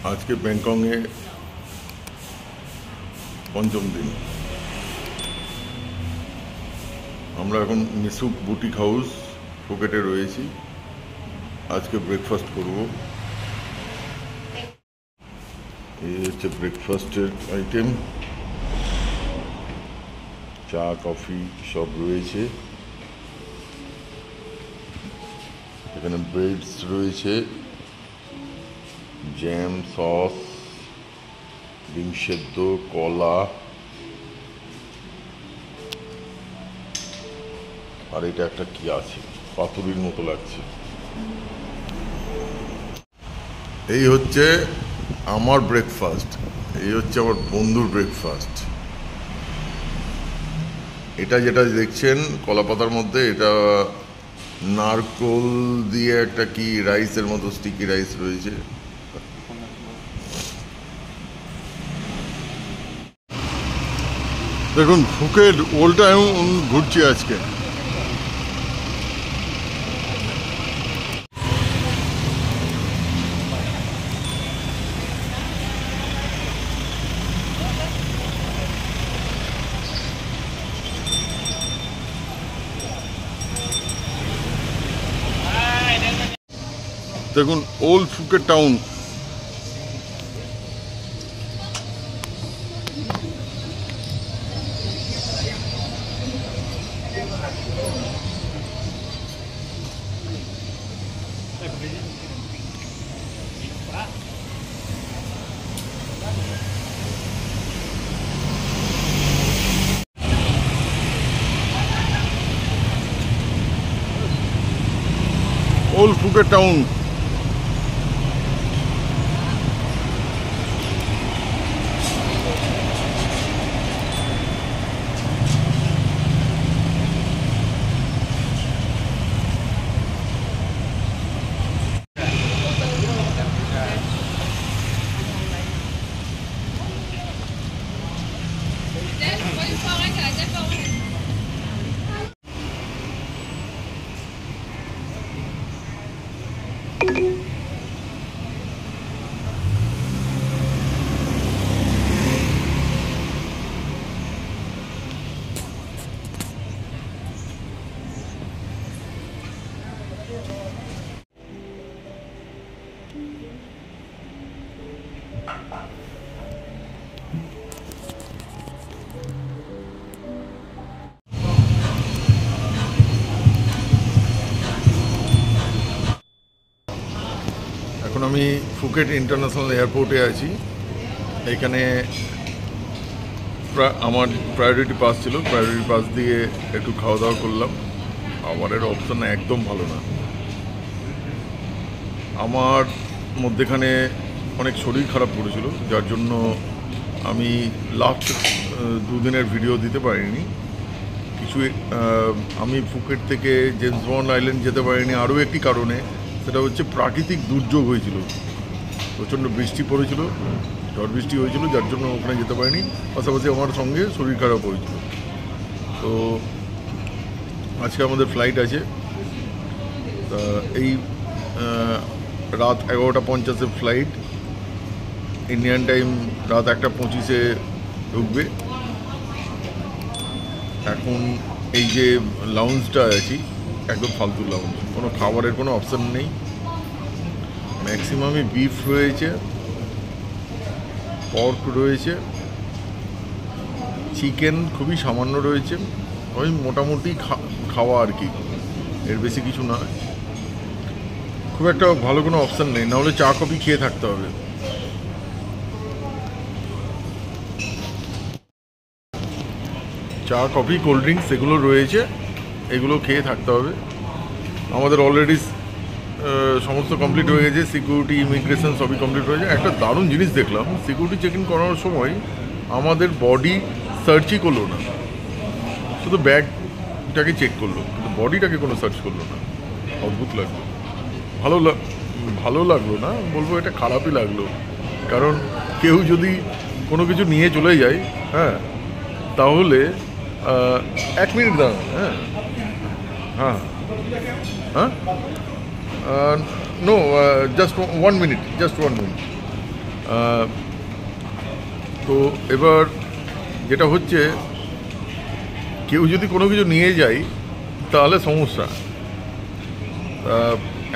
आज के बैंकॉके पंचम दिन আমরা এখন মিশুক বুটিক হাউস ফুকেটে রয়েছি। আজকে ব্রেকফাস্ট করব। এই হচ্ছে ব্রেকফাস্টের আইটেম, চা কফি সব রয়েছে। এখানে ব্রেডস রয়েছে, জ্যাম, সস, ডিম সেদ্ধ, কলা, আর এটা একটা কি আছে পাতুরির মতো লাগছে। এই হচ্ছে আমার ব্রেকফাস্ট, এই হচ্ছে আমার বন্ধুর ব্রেকফাস্ট। এটা যেটা দেখছেন কলা পাতার মধ্যে, এটা নারকোল দিয়ে একটা কি রাইসের মতো স্টিকি রাইস রয়েছে। দেখুন ফুকেট ওল্ড টাইম ঘুরছি আজকে। দেখুন old Phuket town. Old Phuket town. এখন আমি ফুকেট ইন্টারন্যাশনাল এয়ারপোর্টে আছি। এখানে আমার প্রায়োরিটি পাস ছিল, প্রায়োরিটি পাস দিয়ে একটু খাওয়া দাওয়া করলাম। আমার এর অপশন একদম ভালো না। আমার মধ্যেখানে অনেক শরীর খারাপ করেছিল, যার জন্য আমি লাস্ট 2 দিনের ভিডিও দিতে পারিনি। কিছু আমি ফুকেট থেকে জেমস বন্ড আইল্যান্ড যেতে পারিনি আরও একটি কারণে, সেটা হচ্ছে প্রাকৃতিক দুর্যোগ হয়েছিল। প্রচণ্ড বৃষ্টি পড়েছিল, ঝড় বৃষ্টি হয়েছিল, যার জন্য ওখানে যেতে পারিনি। পাশাপাশি আমার সঙ্গে শরীর খারাপ হয়েছিল। তো আজকে আমাদের ফ্লাইট আছে। তা এই রাত 11:50 ফ্লাইট, ইন্ডিয়ান টাইম রাত 1:25 ঢুকবে। এখন এই যে লাউঞ্জটা আছি একদম ফালতু লাউঞ্জ, কোনো খাবারের কোনো অপশান নেই। ম্যাক্সিমামই বিফ রয়েছে, পর্ক রয়েছে, চিকেন খুবই সামান্য রয়েছে। ওই মোটামুটি খাওয়া আর কি, এর বেশি কিছু না। খুব একটা ভালো কোনো অপশান নেই, নাহলে চা কফি খেয়ে থাকতে হবে। চা কফি কোল্ড ড্রিঙ্কস এগুলো রয়েছে, এগুলো খেয়ে থাকতে হবে। আমাদের অলরেডি সমস্ত কমপ্লিট হয়ে গেছে, সিকিউরিটি ইমিগ্রেশন সবই কমপ্লিট হয়েছে। একটা দারুণ জিনিস দেখলাম, সিকিউরিটি চেক ইন করানোর সময় আমাদের বডি সার্চই করলো না, শুধু ব্যাগটাকে চেক করলো, কিন্তু বডিটাকে কোনো সার্চ করলো না। অদ্ভুত লাগলো, ভালো লাগলো না বলবো, এটা খারাপই লাগলো। কারণ কেউ যদি কোনো কিছু নিয়ে চলে যায়, হ্যাঁ, তাহলে 1 মিনিট দাঁড়ান। হ্যাঁ হ্যাঁ হ্যাঁ no, just 1 minute, just 1 minute. তো এবার যেটা হচ্ছে, কেউ যদি কোনো কিছু নিয়ে যায় তাহলে সমস্যা।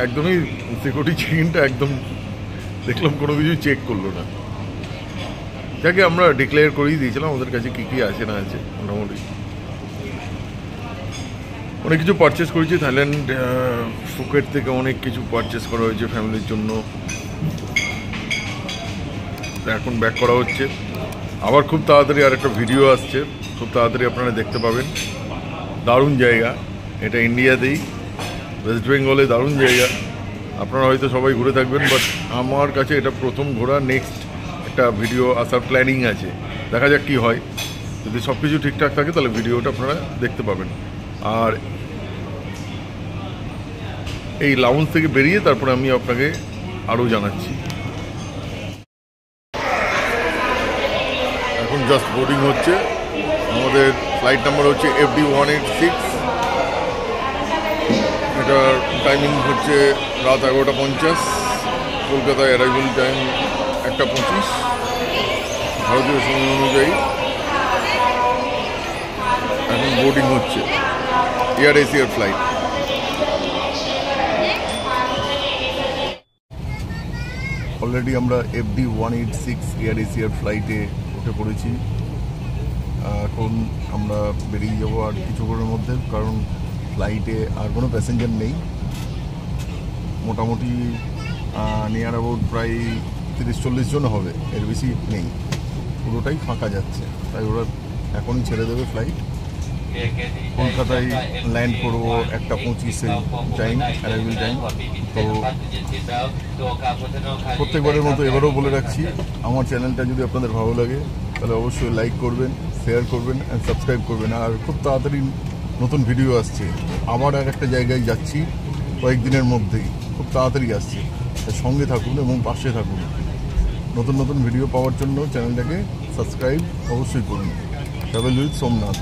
একদমই সিকিউরিটি চেকিংটা একদম দেখলাম কোনো কিছু চেক করলো না। যাকে আমরা ডিক্লেয়ার করেই দিয়েছিলাম আমাদের কাছে কী কী আছে না আছে। মোটামুটি অনেক কিছু পারচেস করেছি থাইল্যান্ড, ফুকেট থেকে অনেক কিছু পারচেস করা হয়েছে ফ্যামিলির জন্য। এখন ব্যাক করা হচ্ছে। আবার খুব তাড়াতাড়ি আর একটা ভিডিও আসছে, খুব তাড়াতাড়ি আপনারা দেখতে পাবেন। দারুণ জায়গা এটা, ইন্ডিয়াতেই, ওয়েস্ট বেঙ্গলে দারুণ জায়গা। আপনারা হয়তো সবাই ঘুরে থাকবেন, বাট আমার কাছে এটা প্রথম ঘোরা। নেক্সট একটা ভিডিও আসার প্ল্যানিং আছে, দেখা যাক কী হয়। যদি সব কিছু ঠিকঠাক থাকে তাহলে ভিডিওটা আপনারা দেখতে পাবেন। আর এই লাউঞ্জ থেকে বেরিয়ে তারপরে আমি আপনাকে আরও জানাচ্ছি। এখন জাস্ট বোর্ডিং হচ্ছে। আমাদের ফ্লাইট নাম্বার হচ্ছে FD186। এটার টাইমিং হচ্ছে রাত 11:50। কলকাতায় অ্যারাইভেল টাইম 1:25 ভারতীয় সময় অনুযায়ী। এখন বোর্ডিং হচ্ছে এয়ার এশিয়ার ফ্লাইট। অলরেডি আমরা FD186 এয়ার এশিয়ার ফ্লাইটে উঠে পড়েছি। এখন আমরা বেরিয়ে যাবো আর কিছুক্ষণের মধ্যে, কারণ ফ্লাইটে আর কোনো প্যাসেঞ্জার নেই। মোটামুটি নিয়ার অ্যাবাউট প্রায় 30-40 জন হবে, এর বেশি নেই, পুরোটাই ফাঁকা যাচ্ছে। তাই ওরা এখনই ছেড়ে দেবে ফ্লাইট। কলকাতায় ল্যান্ড করবো 1:25 টাইম, অ্যারাইভেল টাইম। তো প্রত্যেকবারের মতো এবারেও বলে রাখছি, আমার চ্যানেলটা যদি আপনাদের ভালো লাগে তাহলে অবশ্যই লাইক করবেন, শেয়ার করবেন অ্যান্ড সাবস্ক্রাইব করবেন। আর খুব তাড়াতাড়ি নতুন ভিডিও আসছে। আবার আর একটা জায়গায় যাচ্ছি কয়েকদিনের মধ্যেই, খুব তাড়াতাড়ি আসছে। সঙ্গে থাকুন এবং পাশে থাকুন। নতুন নতুন ভিডিও পাওয়ার জন্য চ্যানেলটাকে সাবস্ক্রাইব অবশ্যই করুন। Travel with Somnath.